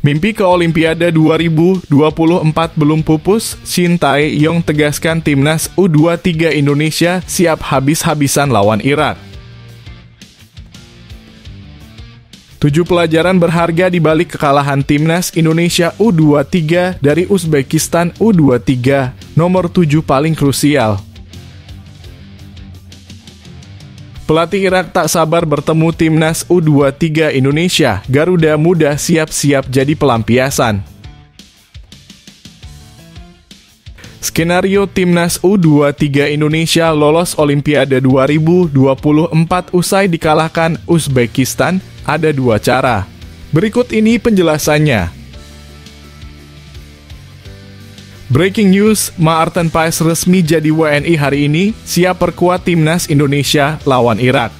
Mimpi ke Olimpiade 2024 belum pupus, Shin Tae-yong tegaskan timnas U23 Indonesia siap habis-habisan lawan Irak. 7 pelajaran berharga di balik kekalahan timnas Indonesia U23 dari Uzbekistan U23, nomor 7 paling krusial. Pelatih Irak tak sabar bertemu timnas U23 Indonesia. Garuda Muda siap-siap jadi pelampiasan. Skenario timnas U23 Indonesia lolos Olimpiade 2024 usai dikalahkan Uzbekistan ada 2 cara. Berikut ini penjelasannya. Breaking news, Maarten Paes resmi jadi WNI hari ini, siap perkuat timnas Indonesia lawan Irak.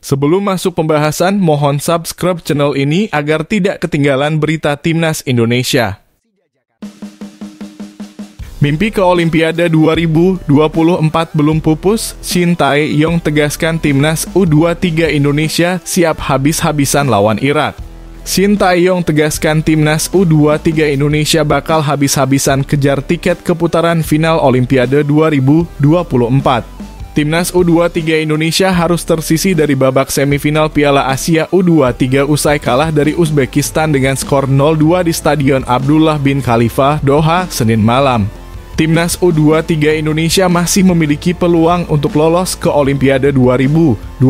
Sebelum masuk pembahasan, mohon subscribe channel ini agar tidak ketinggalan berita timnas Indonesia. Mimpi ke Olimpiade 2024 belum pupus, Shin Tae-yong tegaskan timnas U23 Indonesia siap habis-habisan lawan Irak. Shin Tae-yong tegaskan timnas U23 Indonesia bakal habis-habisan kejar tiket keputaran final Olimpiade 2024. Timnas U23 Indonesia harus tersisih dari babak semifinal Piala Asia U23 usai kalah dari Uzbekistan dengan skor 0-2 di Stadion Abdullah bin Khalifa, Doha, Senin malam. Timnas U23 Indonesia masih memiliki peluang untuk lolos ke Olimpiade 2024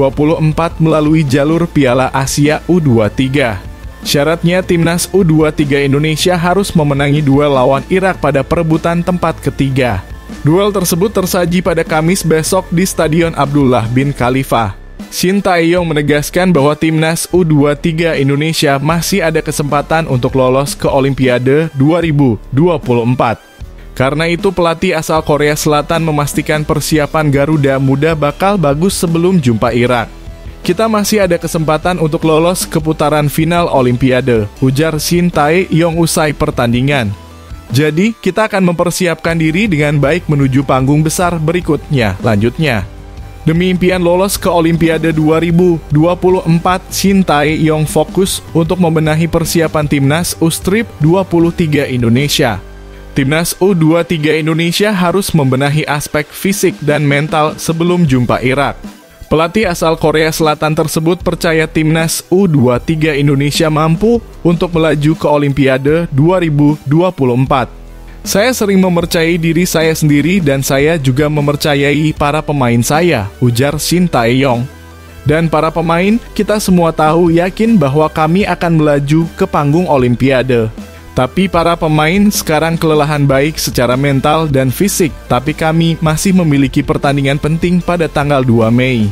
melalui jalur Piala Asia U23. Syaratnya timnas U23 Indonesia harus memenangi duel lawan Irak pada perebutan tempat ketiga. Duel tersebut tersaji pada Kamis besok di Stadion Abdullah bin Khalifa. Shin Tae-yong menegaskan bahwa timnas U23 Indonesia masih ada kesempatan untuk lolos ke Olimpiade 2024. Karena itu pelatih asal Korea Selatan memastikan persiapan Garuda Muda bakal bagus sebelum jumpa Irak. Kita masih ada kesempatan untuk lolos ke putaran final Olimpiade, ujar Shin Tae-yong usai pertandingan. Jadi, kita akan mempersiapkan diri dengan baik menuju panggung besar berikutnya, lanjutnya. Demi impian lolos ke Olimpiade 2024, Shin Tae-yong fokus untuk membenahi persiapan timnas U23 Indonesia. Timnas U23 Indonesia harus membenahi aspek fisik dan mental sebelum jumpa Irak. Pelatih asal Korea Selatan tersebut percaya timnas U23 Indonesia mampu untuk melaju ke Olimpiade 2024. Saya sering mempercayai diri saya sendiri dan saya juga mempercayai para pemain saya, ujar Shin Tae-yong. Dan para pemain, kita semua tahu yakin bahwa kami akan melaju ke panggung Olimpiade. Tapi para pemain sekarang kelelahan baik secara mental dan fisik, tapi kami masih memiliki pertandingan penting pada tanggal 2 Mei.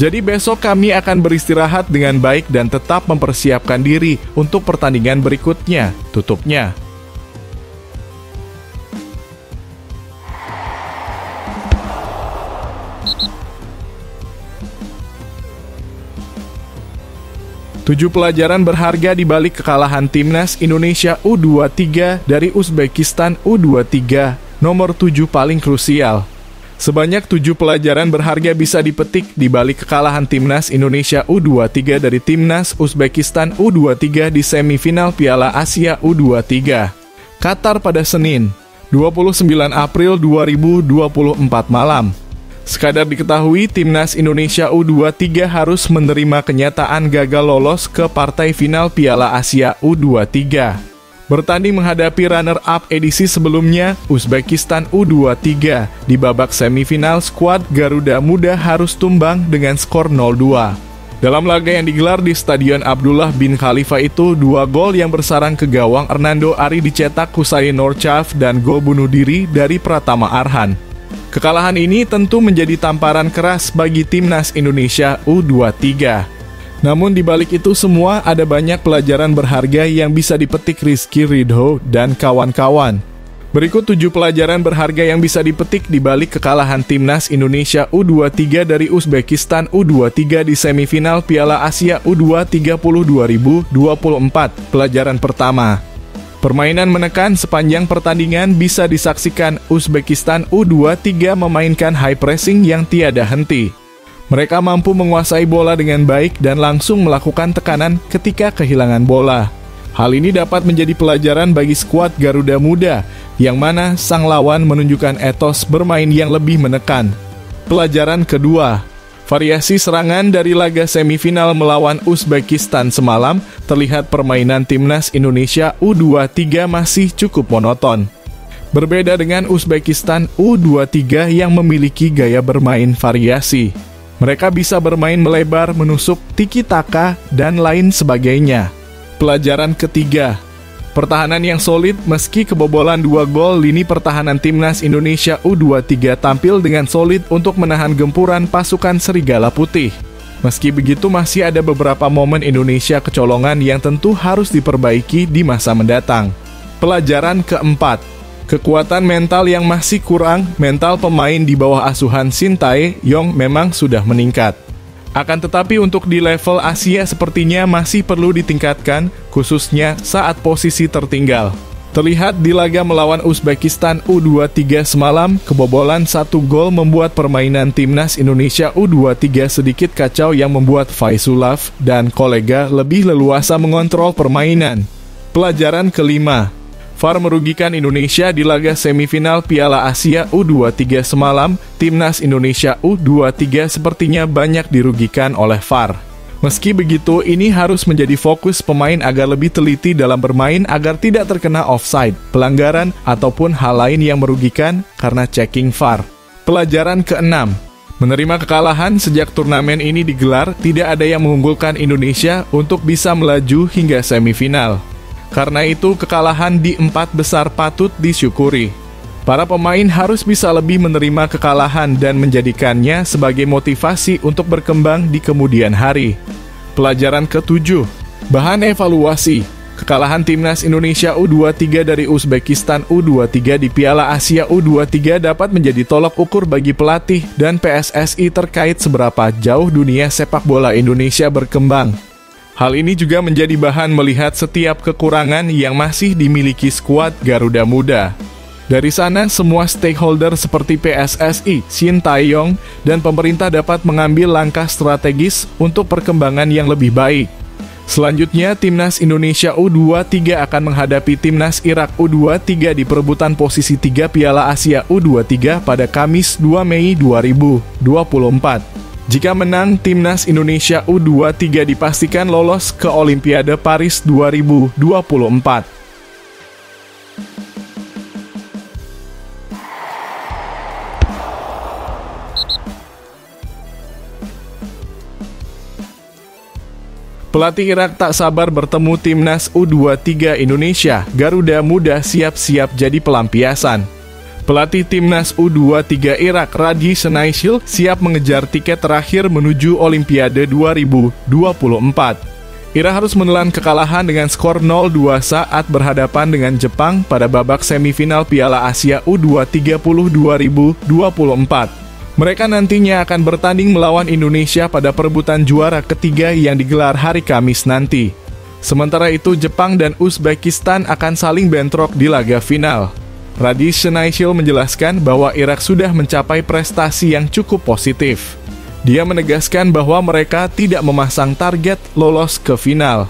Jadi besok kami akan beristirahat dengan baik dan tetap mempersiapkan diri untuk pertandingan berikutnya, tutupnya. Tujuh pelajaran berharga di balik kekalahan timnas Indonesia U23 dari Uzbekistan U23, nomor 7 paling krusial. Sebanyak 7 pelajaran berharga bisa dipetik di balik kekalahan timnas Indonesia U23 dari timnas Uzbekistan U23 di semifinal Piala Asia U23. Qatar pada Senin, 29 April 2024 malam. Sekadar diketahui, timnas Indonesia U23 harus menerima kenyataan gagal lolos ke partai final Piala Asia U23. Bertanding menghadapi runner-up edisi sebelumnya, Uzbekistan U23, di babak semifinal skuad Garuda Muda harus tumbang dengan skor 0-2. Dalam laga yang digelar di Stadion Abdullah bin Khalifa itu, 2 gol yang bersarang ke gawang Hernando Ari dicetak Husain Norcaev dan gol bunuh diri dari Pratama Arhan. Kekalahan ini tentu menjadi tamparan keras bagi timnas Indonesia U23. Namun di balik itu semua ada banyak pelajaran berharga yang bisa dipetik Rizky Ridho dan kawan-kawan. Berikut 7 pelajaran berharga yang bisa dipetik di balik kekalahan timnas Indonesia U23 dari Uzbekistan U23 di semifinal Piala Asia U23 2024. Pelajaran pertama. Permainan menekan sepanjang pertandingan bisa disaksikan Uzbekistan U23 memainkan high pressing yang tiada henti. Mereka mampu menguasai bola dengan baik dan langsung melakukan tekanan ketika kehilangan bola. Hal ini dapat menjadi pelajaran bagi skuad Garuda Muda, yang mana sang lawan menunjukkan etos bermain yang lebih menekan. Pelajaran kedua, variasi serangan dari laga semifinal melawan Uzbekistan semalam terlihat permainan timnas Indonesia U23 masih cukup monoton. Berbeda dengan Uzbekistan U23 yang memiliki gaya bermain variasi. Mereka bisa bermain melebar, menusuk, tiki-taka, dan lain sebagainya. Pelajaran ketiga, pertahanan yang solid meski kebobolan 2 gol, lini pertahanan timnas Indonesia U23 tampil dengan solid untuk menahan gempuran pasukan Serigala Putih. Meski begitu masih ada beberapa momen Indonesia kecolongan yang tentu harus diperbaiki di masa mendatang. Pelajaran keempat, kekuatan mental yang masih kurang. Mental pemain di bawah asuhan Shin Tae-yong memang sudah meningkat. Akan tetapi untuk di level Asia sepertinya masih perlu ditingkatkan, khususnya saat posisi tertinggal. Terlihat di laga melawan Uzbekistan U23 semalam, kebobolan 1 gol membuat permainan timnas Indonesia U23 sedikit kacau yang membuat Faisulov dan kolega lebih leluasa mengontrol permainan. Pelajaran kelima, VAR merugikan Indonesia di laga semifinal Piala Asia U23 semalam. Timnas Indonesia U23 sepertinya banyak dirugikan oleh VAR. Meski begitu, ini harus menjadi fokus pemain agar lebih teliti dalam bermain agar tidak terkena offside, pelanggaran, ataupun hal lain yang merugikan karena checking VAR. Pelajaran keenam, menerima kekalahan sejak turnamen ini digelar, tidak ada yang mengunggulkan Indonesia untuk bisa melaju hingga semifinal. Karena itu, kekalahan di 4 besar patut disyukuri. Para pemain harus bisa lebih menerima kekalahan dan menjadikannya sebagai motivasi untuk berkembang di kemudian hari. Pelajaran ketujuh, bahan evaluasi. Kekalahan timnas Indonesia U23 dari Uzbekistan U23 di Piala Asia U23 dapat menjadi tolak ukur bagi pelatih dan PSSI terkait seberapa jauh dunia sepak bola Indonesia berkembang. Hal ini juga menjadi bahan melihat setiap kekurangan yang masih dimiliki skuad Garuda Muda. Dari sana, semua stakeholder seperti PSSI, Shin Tae-yong, dan pemerintah dapat mengambil langkah strategis untuk perkembangan yang lebih baik. Selanjutnya, timnas Indonesia U23 akan menghadapi timnas Irak U23 di perebutan posisi 3 Piala Asia U23 pada Kamis 2 Mei 2024. Jika menang, timnas Indonesia U23 dipastikan lolos ke Olimpiade Paris 2024. Pelatih Irak tak sabar bertemu timnas U23 Indonesia. Garuda Muda siap-siap jadi pelampiasan. Pelatih timnas U23 Irak, Radhi Senaishil, siap mengejar tiket terakhir menuju Olimpiade 2024. Irak harus menelan kekalahan dengan skor 0-2 saat berhadapan dengan Jepang pada babak semifinal Piala Asia U23 2024. Mereka nantinya akan bertanding melawan Indonesia pada perebutan juara ketiga yang digelar hari Kamis nanti. Sementara itu, Jepang dan Uzbekistan akan saling bentrok di laga final. Radhi Senaishil menjelaskan bahwa Irak sudah mencapai prestasi yang cukup positif. Dia menegaskan bahwa mereka tidak memasang target lolos ke final.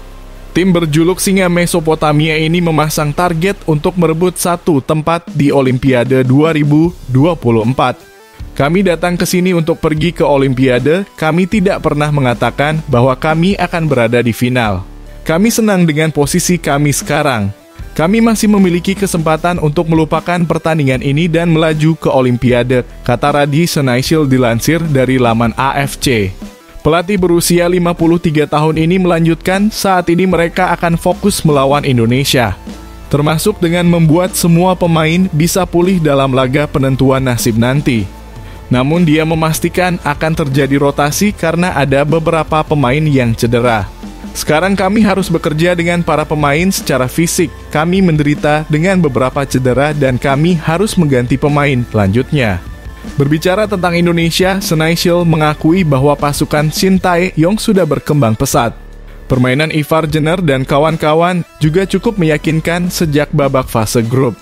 Tim berjuluk Singa Mesopotamia ini memasang target untuk merebut 1 tempat di Olimpiade 2024. Kami datang ke sini untuk pergi ke Olimpiade. Kami tidak pernah mengatakan bahwa kami akan berada di final. Kami senang dengan posisi kami sekarang. Kami masih memiliki kesempatan untuk melupakan pertandingan ini dan melaju ke Olimpiade, kata Radhi Senaishil dilansir dari laman AFC. Pelatih berusia 53 tahun ini melanjutkan, saat ini mereka akan fokus melawan Indonesia, termasuk dengan membuat semua pemain bisa pulih dalam laga penentuan nasib nanti. Namun dia memastikan akan terjadi rotasi karena ada beberapa pemain yang cedera. Sekarang kami harus bekerja dengan para pemain secara fisik. Kami menderita dengan beberapa cedera dan kami harus mengganti pemain, lanjutnya. Berbicara tentang Indonesia, Senaishil mengakui bahwa pasukan Shin Tae-yong sudah berkembang pesat. Permainan Ivar Jenner dan kawan-kawan juga cukup meyakinkan sejak babak fase grup.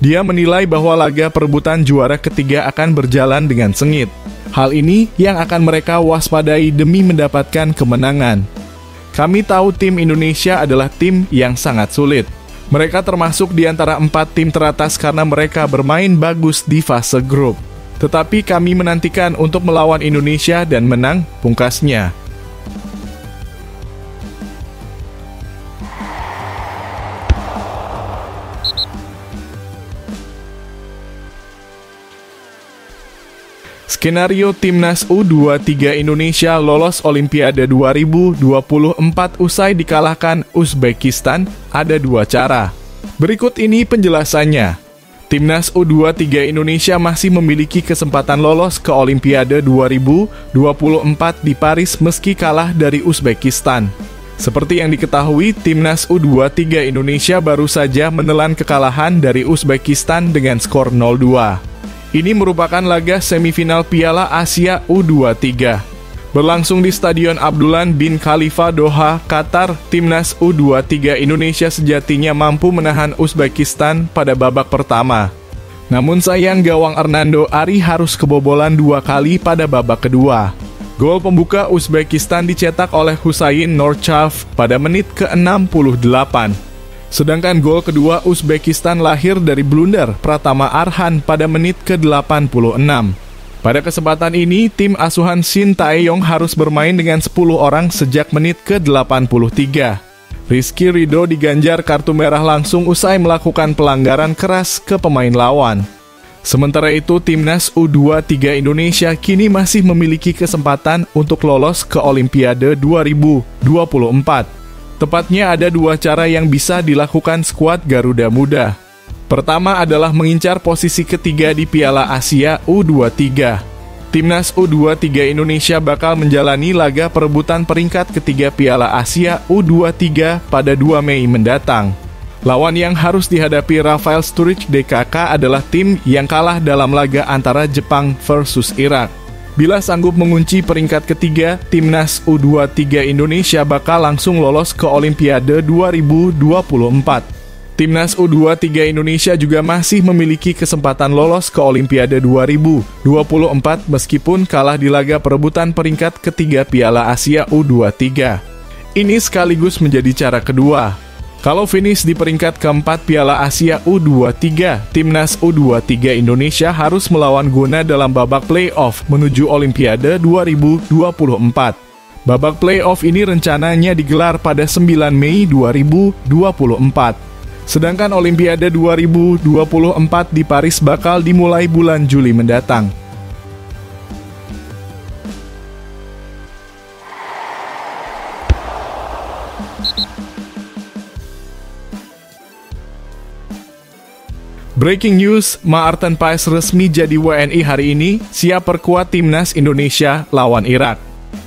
Dia menilai bahwa laga perebutan juara ketiga akan berjalan dengan sengit. Hal ini yang akan mereka waspadai demi mendapatkan kemenangan. Kami tahu tim Indonesia adalah tim yang sangat sulit. Mereka termasuk di antara 4 tim teratas karena mereka bermain bagus di fase grup. Tetapi kami menantikan untuk melawan Indonesia dan menang, pungkasnya. Skenario Timnas U23 Indonesia lolos Olimpiade 2024 usai dikalahkan Uzbekistan ada 2 cara. Berikut ini penjelasannya. Timnas U23 Indonesia masih memiliki kesempatan lolos ke Olimpiade 2024 di Paris meski kalah dari Uzbekistan. Seperti yang diketahui, Timnas U23 Indonesia baru saja menelan kekalahan dari Uzbekistan dengan skor 0-2. Ini merupakan laga semifinal Piala Asia U23. Berlangsung di Stadion Abdullah bin Khalifa Doha, Qatar, Timnas U23 Indonesia sejatinya mampu menahan Uzbekistan pada babak pertama. Namun sayang gawang Hernando Ari harus kebobolan 2 kali pada babak kedua. Gol pembuka Uzbekistan dicetak oleh Husain Norchaev pada menit ke-68. Sedangkan gol kedua Uzbekistan lahir dari blunder Pratama Arhan pada menit ke-86. Pada kesempatan ini, tim asuhan Shin Tae-yong harus bermain dengan 10 orang sejak menit ke-83. Rizky Ridho diganjar kartu merah langsung usai melakukan pelanggaran keras ke pemain lawan. Sementara itu, Timnas U23 Indonesia kini masih memiliki kesempatan untuk lolos ke Olimpiade 2024. Tepatnya ada 2 cara yang bisa dilakukan skuad Garuda Muda. Pertama adalah mengincar posisi ketiga di Piala Asia U23. Timnas U23 Indonesia bakal menjalani laga perebutan peringkat ketiga Piala Asia U23 pada 2 Mei mendatang. Lawan yang harus dihadapi Rafael Sturridge DKK adalah tim yang kalah dalam laga antara Jepang versus Irak. Bila sanggup mengunci peringkat ketiga, Timnas U23 Indonesia bakal langsung lolos ke Olimpiade 2024. Timnas U23 Indonesia juga masih memiliki kesempatan lolos ke Olimpiade 2024 meskipun kalah di laga perebutan peringkat ketiga Piala Asia U23. Ini sekaligus menjadi cara kedua. Kalau finish di peringkat keempat Piala Asia U23, Timnas U23 Indonesia harus melawan Ghana dalam babak playoff menuju Olimpiade 2024. Babak playoff ini rencananya digelar pada 9 Mei 2024. Sedangkan Olimpiade 2024 di Paris bakal dimulai bulan Juli mendatang. Breaking news, Maarten Paes resmi jadi WNI hari ini, siap perkuat Timnas Indonesia lawan Irak.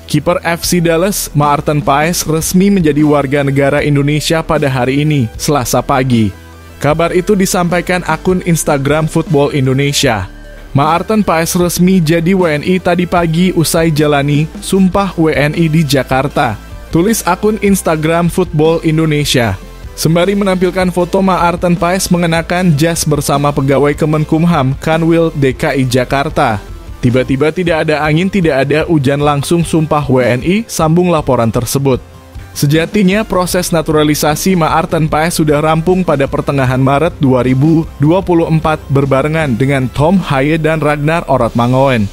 Kiper FC Dallas, Maarten Paes resmi menjadi warga negara Indonesia pada hari ini, Selasa pagi. Kabar itu disampaikan akun Instagram Football Indonesia. Maarten Paes resmi jadi WNI tadi pagi usai jalani Sumpah WNI di Jakarta. Tulis akun Instagram Football Indonesia. Sembari menampilkan foto Maarten Paes mengenakan jas bersama pegawai Kemenkumham Kanwil DKI Jakarta. Tiba-tiba tidak ada angin, tidak ada hujan, langsung sumpah WNI, sambung laporan tersebut. Sejatinya proses naturalisasi Maarten Paes sudah rampung pada pertengahan Maret 2024 berbarengan dengan Tom Haye dan Ragnar Orotmangoen.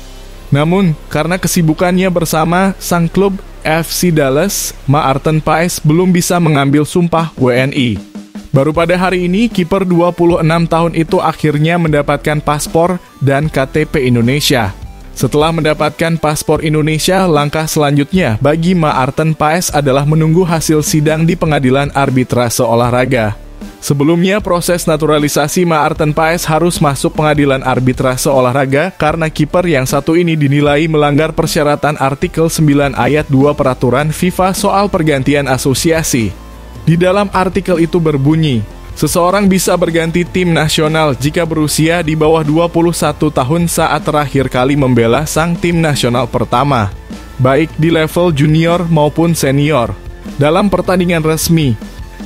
Namun, karena kesibukannya bersama sang klub FC Dallas, Maarten Paes belum bisa mengambil sumpah WNI. Baru pada hari ini, kiper 26 tahun itu akhirnya mendapatkan paspor dan KTP Indonesia. Setelah mendapatkan paspor Indonesia, langkah selanjutnya bagi Maarten Paes adalah menunggu hasil sidang di Pengadilan Arbitrase Olahraga. Sebelumnya, proses naturalisasi Maarten Paes harus masuk Pengadilan Arbitrase Olahraga karena kiper yang satu ini dinilai melanggar persyaratan artikel 9 ayat 2 peraturan FIFA soal pergantian asosiasi. Di dalam artikel itu berbunyi, seseorang bisa berganti tim nasional jika berusia di bawah 21 tahun saat terakhir kali membela sang tim nasional pertama, baik di level junior maupun senior. Dalam pertandingan resmi,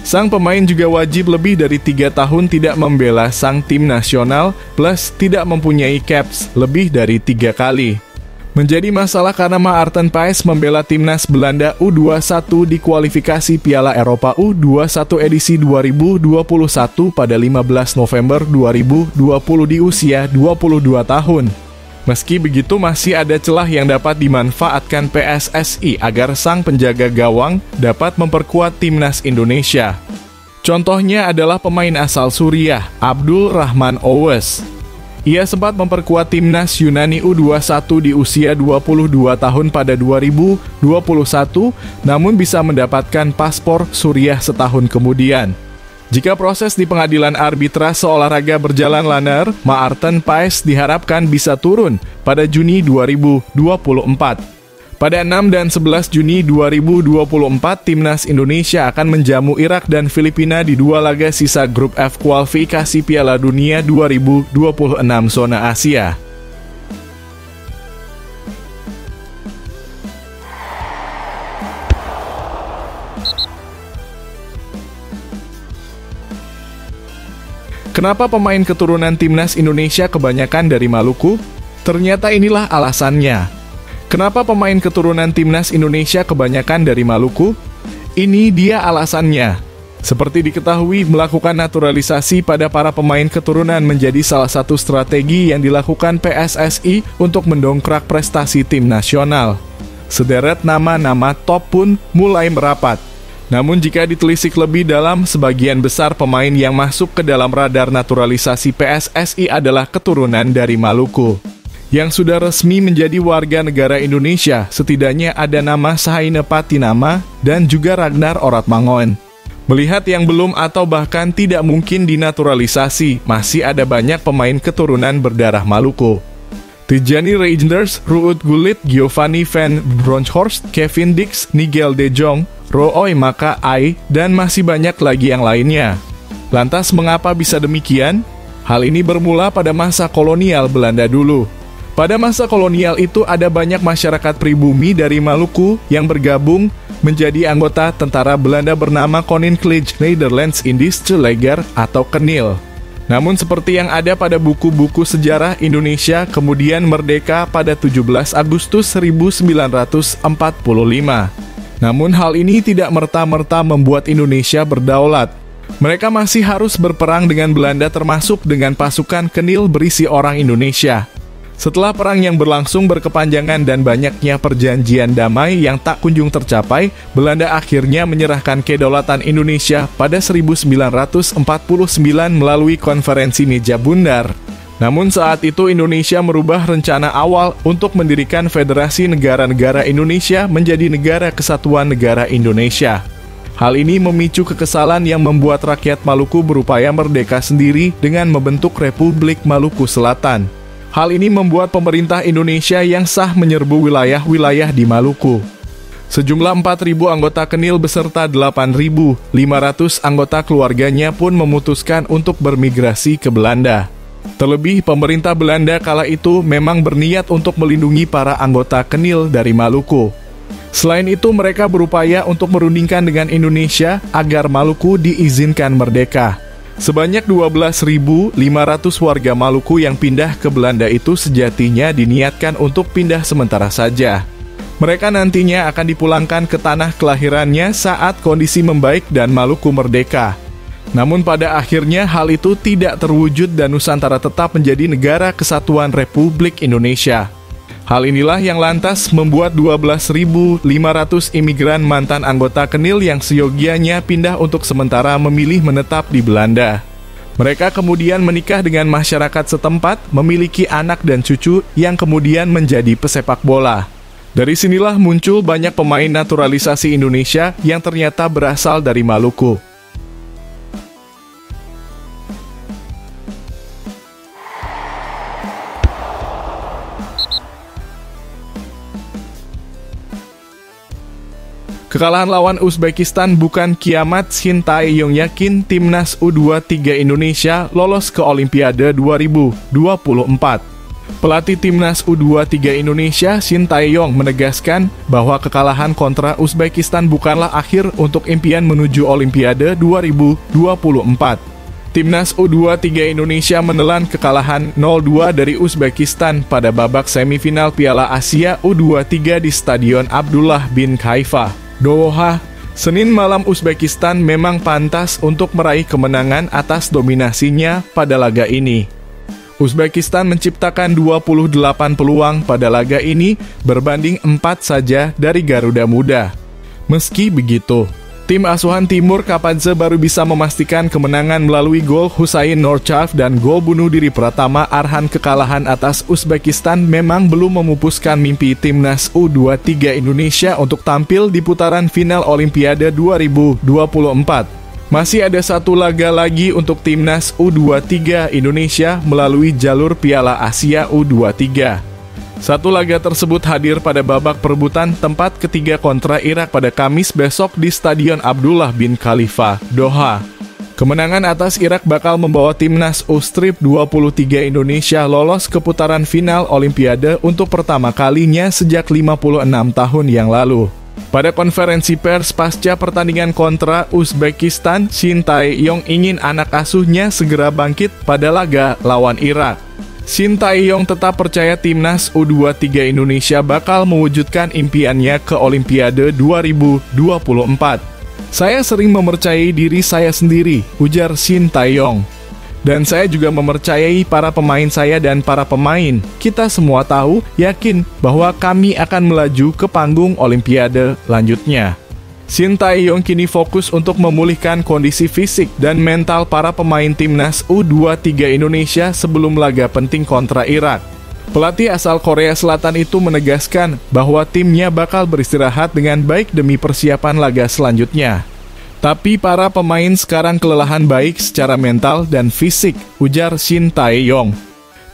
sang pemain juga wajib lebih dari 3 tahun tidak membela sang tim nasional, plus tidak mempunyai caps lebih dari 3 kali. Menjadi masalah karena Maarten Paes membela timnas Belanda U21 di kualifikasi Piala Eropa U21 edisi 2021 pada 15 November 2020 di usia 22 tahun. Meski begitu, masih ada celah yang dapat dimanfaatkan PSSI agar sang penjaga gawang dapat memperkuat timnas Indonesia. Contohnya adalah pemain asal Suriah, Abdul Rahman Owes. Ia sempat memperkuat timnas Yunani U21 di usia 22 tahun pada 2021, namun bisa mendapatkan paspor Suriah setahun kemudian. Jika proses di pengadilan arbitrase olahraga berjalan lancar, Maarten Paes diharapkan bisa turun pada Juni 2024. Pada 6 dan 11 Juni 2024, timnas Indonesia akan menjamu Irak dan Filipina di dua laga sisa grup F kualifikasi Piala Dunia 2026 zona Asia. Kenapa pemain keturunan timnas Indonesia kebanyakan dari Maluku? Ternyata inilah alasannya. Kenapa pemain keturunan timnas Indonesia kebanyakan dari Maluku? Ini dia alasannya. Seperti diketahui, melakukan naturalisasi pada para pemain keturunan menjadi salah satu strategi yang dilakukan PSSI untuk mendongkrak prestasi tim nasional. Sederet nama-nama top pun mulai merapat. Namun jika ditelisik lebih dalam, sebagian besar pemain yang masuk ke dalam radar naturalisasi PSSI adalah keturunan dari Maluku. Yang sudah resmi menjadi warga negara Indonesia, setidaknya ada nama Sahaine Patinama dan juga Ragnar Oratmangoen. Melihat yang belum atau bahkan tidak mungkin dinaturalisasi, masih ada banyak pemain keturunan berdarah Maluku. Tijani Reijnders, Ruud Gullit, Giovanni van Bronckhorst, Kevin Dix, Nigel de Jong, Roy Maka Ai, dan masih banyak lagi yang lainnya. Lantas mengapa bisa demikian? Hal ini bermula pada masa kolonial Belanda dulu. Pada masa kolonial itu ada banyak masyarakat pribumi dari Maluku yang bergabung menjadi anggota tentara Belanda bernama Koninklijke Nederlands Indische Leger atau KNIL. Namun seperti yang ada pada buku-buku sejarah, Indonesia kemudian merdeka pada 17 Agustus 1945. Namun hal ini tidak merta-merta membuat Indonesia berdaulat. Mereka masih harus berperang dengan Belanda termasuk dengan pasukan KNIL berisi orang Indonesia. Setelah perang yang berlangsung berkepanjangan dan banyaknya perjanjian damai yang tak kunjung tercapai, Belanda akhirnya menyerahkan kedaulatan Indonesia pada 1949 melalui konferensi meja bundar. Namun saat itu Indonesia merubah rencana awal untuk mendirikan Federasi Negara-Negara Indonesia menjadi Negara Kesatuan Negara Indonesia. Hal ini memicu kekesalan yang membuat rakyat Maluku berupaya merdeka sendiri dengan membentuk Republik Maluku Selatan. Hal ini membuat pemerintah Indonesia yang sah menyerbu wilayah-wilayah di Maluku. Sejumlah 4.000 anggota KNIL beserta 8.500 anggota keluarganya pun memutuskan untuk bermigrasi ke Belanda. Terlebih, pemerintah Belanda kala itu memang berniat untuk melindungi para anggota KNIL dari Maluku. Selain itu, mereka berupaya untuk merundingkan dengan Indonesia agar Maluku diizinkan merdeka. Sebanyak 12.500 warga Maluku yang pindah ke Belanda itu sejatinya diniatkan untuk pindah sementara saja. Mereka nantinya akan dipulangkan ke tanah kelahirannya saat kondisi membaik dan Maluku merdeka. Namun pada akhirnya hal itu tidak terwujud dan Nusantara tetap menjadi Negara Kesatuan Republik Indonesia. Hal inilah yang lantas membuat 12.500 imigran mantan anggota KNIL yang seyogianya pindah untuk sementara memilih menetap di Belanda. Mereka kemudian menikah dengan masyarakat setempat, memiliki anak dan cucu yang kemudian menjadi pesepak bola. Dari sinilah muncul banyak pemain naturalisasi Indonesia yang ternyata berasal dari Maluku. Kekalahan lawan Uzbekistan bukan kiamat. Shin Tae-yong yakin timnas U23 Indonesia lolos ke Olimpiade 2024. Pelatih timnas U23 Indonesia Shin Tae-yong menegaskan bahwa kekalahan kontra Uzbekistan bukanlah akhir untuk impian menuju Olimpiade 2024. Timnas U23 Indonesia menelan kekalahan 0-2 dari Uzbekistan pada babak semifinal Piala Asia U23 di Stadion Abdullah bin Khalifa, Doha, Senin malam. Uzbekistan memang pantas untuk meraih kemenangan atas dominasinya pada laga ini. Uzbekistan menciptakan 28 peluang pada laga ini berbanding 4 saja dari Garuda Muda. Meski begitu, tim asuhan Timur Kapadze baru bisa memastikan kemenangan melalui gol Husain Norchaev dan gol bunuh diri Pratama Arhan. Kekalahan atas Uzbekistan memang belum memupuskan mimpi Timnas U23 Indonesia untuk tampil di putaran final Olimpiade 2024. Masih ada satu laga lagi untuk Timnas U23 Indonesia melalui jalur Piala Asia U23. Satu laga tersebut hadir pada babak perebutan tempat ketiga kontra Irak pada Kamis besok di Stadion Abdullah bin Khalifa, Doha. Kemenangan atas Irak bakal membawa Timnas U23 Indonesia lolos ke putaran final Olimpiade untuk pertama kalinya sejak 56 tahun yang lalu. Pada konferensi pers pasca pertandingan kontra Uzbekistan, Shin Tae-yong ingin anak asuhnya segera bangkit pada laga lawan Irak. Shin Tae-yong tetap percaya Timnas U23 Indonesia bakal mewujudkan impiannya ke Olimpiade 2024. Saya sering mempercayai diri saya sendiri, ujar Shin Tae-yong. Dan saya juga mempercayai para pemain saya dan para pemain. Kita semua tahu, yakin bahwa kami akan melaju ke panggung Olimpiade lanjutnya. Shin Tae-yong kini fokus untuk memulihkan kondisi fisik dan mental para pemain Timnas U23 Indonesia sebelum laga penting kontra Irak. Pelatih asal Korea Selatan itu menegaskan bahwa timnya bakal beristirahat dengan baik demi persiapan laga selanjutnya. Tapi para pemain sekarang kelelahan baik secara mental dan fisik, ujar Shin Tae-yong.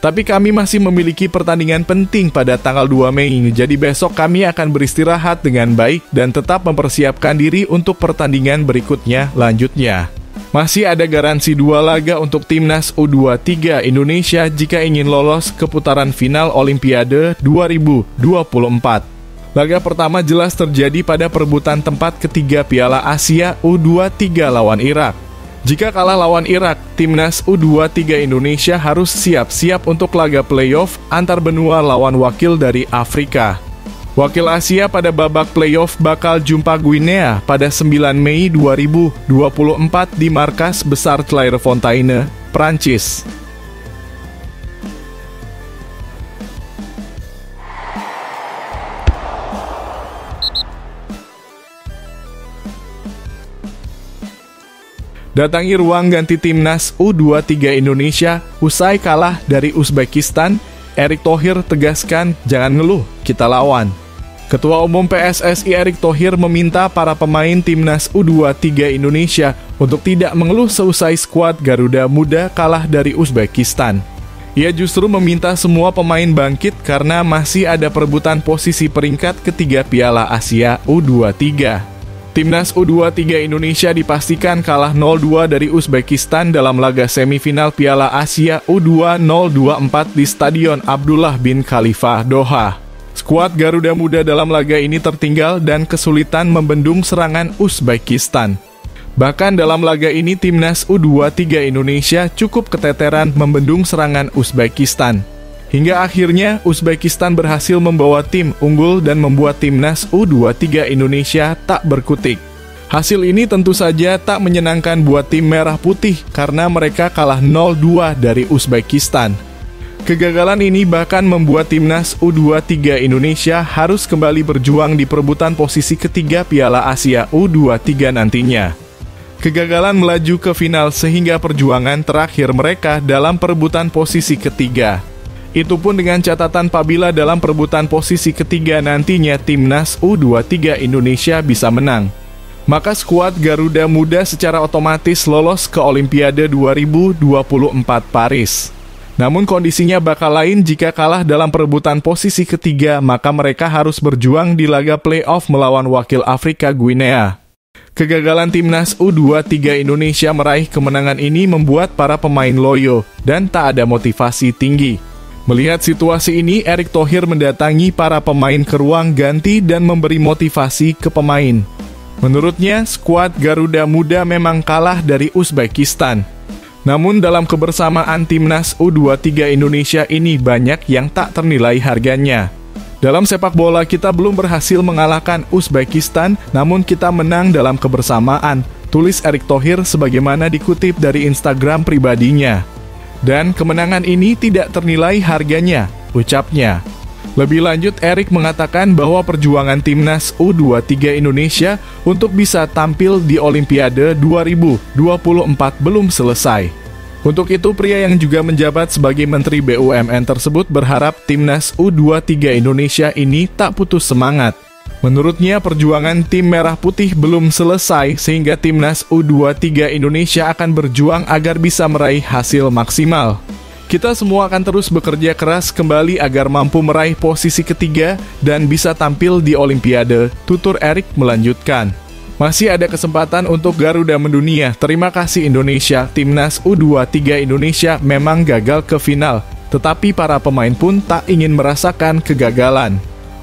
Tapi kami masih memiliki pertandingan penting pada tanggal 2 Mei, jadi besok kami akan beristirahat dengan baik dan tetap mempersiapkan diri untuk pertandingan berikutnya lanjutnya. Masih ada garansi 2 laga untuk Timnas U23 Indonesia jika ingin lolos ke putaran final Olimpiade 2024. Laga pertama jelas terjadi pada perebutan tempat ketiga Piala Asia U23 lawan Irak. Jika kalah lawan Irak, Timnas U23 Indonesia harus siap-siap untuk laga playoff antar benua lawan wakil dari Afrika. Wakil Asia pada babak playoff bakal jumpa Guinea pada 9 Mei 2024 di markas besar Clairefontaine, Prancis. Datangi ruang ganti Timnas U23 Indonesia usai kalah dari Uzbekistan, Erick Thohir tegaskan, jangan ngeluh, kita lawan. Ketua Umum PSSI Erick Thohir meminta para pemain Timnas U23 Indonesia untuk tidak mengeluh seusai skuad Garuda Muda kalah dari Uzbekistan. Ia justru meminta semua pemain bangkit karena masih ada perebutan posisi peringkat ketiga Piala Asia U23. Timnas U23 Indonesia dipastikan kalah 0-2 dari Uzbekistan dalam laga semifinal Piala Asia U2024 di Stadion Abdullah bin Khalifa, Doha. Skuad Garuda Muda dalam laga ini tertinggal dan kesulitan membendung serangan Uzbekistan. Bahkan dalam laga ini Timnas U23 Indonesia cukup keteteran membendung serangan Uzbekistan. Hingga akhirnya Uzbekistan berhasil membawa tim unggul dan membuat Timnas U23 Indonesia tak berkutik. Hasil ini tentu saja tak menyenangkan buat tim merah putih karena mereka kalah 0-2 dari Uzbekistan. Kegagalan ini bahkan membuat Timnas U23 Indonesia harus kembali berjuang di perebutan posisi ketiga Piala Asia U23 nantinya. Kegagalan melaju ke final sehingga perjuangan terakhir mereka dalam perebutan posisi ketiga. Itu pun dengan catatan apabila dalam perebutan posisi ketiga nantinya Timnas U23 Indonesia bisa menang, maka skuad Garuda Muda secara otomatis lolos ke Olimpiade 2024 Paris. Namun kondisinya bakal lain jika kalah dalam perebutan posisi ketiga, maka mereka harus berjuang di laga playoff melawan wakil Afrika Guinea. Kegagalan Timnas U23 Indonesia meraih kemenangan ini membuat para pemain loyo dan tak ada motivasi tinggi. Melihat situasi ini, Erick Thohir mendatangi para pemain ke ruang ganti dan memberi motivasi ke pemain. Menurutnya, skuad Garuda Muda memang kalah dari Uzbekistan. Namun dalam kebersamaan Timnas U23 Indonesia ini banyak yang tak ternilai harganya. Dalam sepak bola kita belum berhasil mengalahkan Uzbekistan, namun kita menang dalam kebersamaan, tulis Erick Thohir sebagaimana dikutip dari Instagram pribadinya. Dan kemenangan ini tidak ternilai harganya, ucapnya. Lebih lanjut, Erick mengatakan bahwa perjuangan Timnas U23 Indonesia untuk bisa tampil di Olimpiade 2024 belum selesai. Untuk itu, pria yang juga menjabat sebagai Menteri BUMN tersebut berharap Timnas U23 Indonesia ini tak putus semangat. Menurutnya, perjuangan tim merah putih belum selesai sehingga Timnas U23 Indonesia akan berjuang agar bisa meraih hasil maksimal. Kita semua akan terus bekerja keras kembali agar mampu meraih posisi ketiga dan bisa tampil di Olimpiade, tutur Erick melanjutkan. Masih ada kesempatan untuk Garuda mendunia. Terima kasih Indonesia. Timnas U23 Indonesia memang gagal ke final, tetapi para pemain pun tak ingin merasakan kegagalan.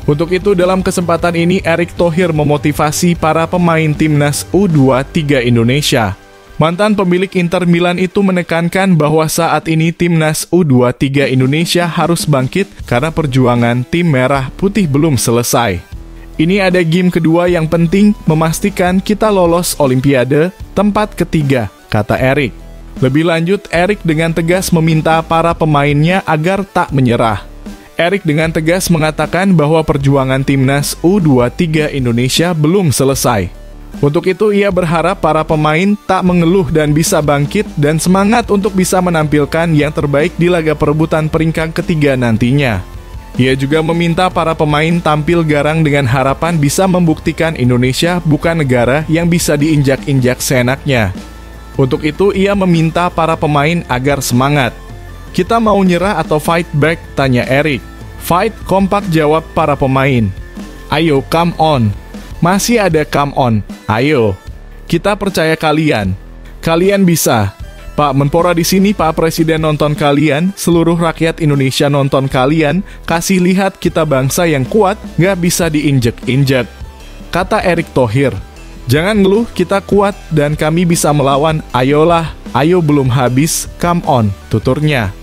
Untuk itu, dalam kesempatan ini Erick Thohir memotivasi para pemain Timnas U23 Indonesia. Mantan pemilik Inter Milan itu menekankan bahwa saat ini Timnas U23 Indonesia harus bangkit karena perjuangan tim merah putih belum selesai. Ini ada game kedua yang penting, memastikan kita lolos Olimpiade, tempat ketiga, kata Erick. Lebih lanjut, Erick dengan tegas meminta para pemainnya agar tak menyerah. Erick dengan tegas mengatakan bahwa perjuangan Timnas U23 Indonesia belum selesai. Untuk itu, ia berharap para pemain tak mengeluh dan bisa bangkit dan semangat untuk bisa menampilkan yang terbaik di laga perebutan peringkat ketiga nantinya. Ia juga meminta para pemain tampil garang dengan harapan bisa membuktikan Indonesia bukan negara yang bisa diinjak-injak seenaknya. Untuk itu, ia meminta para pemain agar semangat. Kita mau nyerah atau fight back? Tanya Erick. Fight, kompak jawab para pemain. Ayo, come on. Masih ada come on. Ayo. Kita percaya kalian. Kalian bisa. Pak Menpora di sini, Pak Presiden nonton kalian, seluruh rakyat Indonesia nonton kalian, kasih lihat kita bangsa yang kuat, nggak bisa diinjek-injek. Kata Erick Thohir. Jangan ngeluh, kita kuat dan kami bisa melawan, ayolah, ayo belum habis, come on, tuturnya.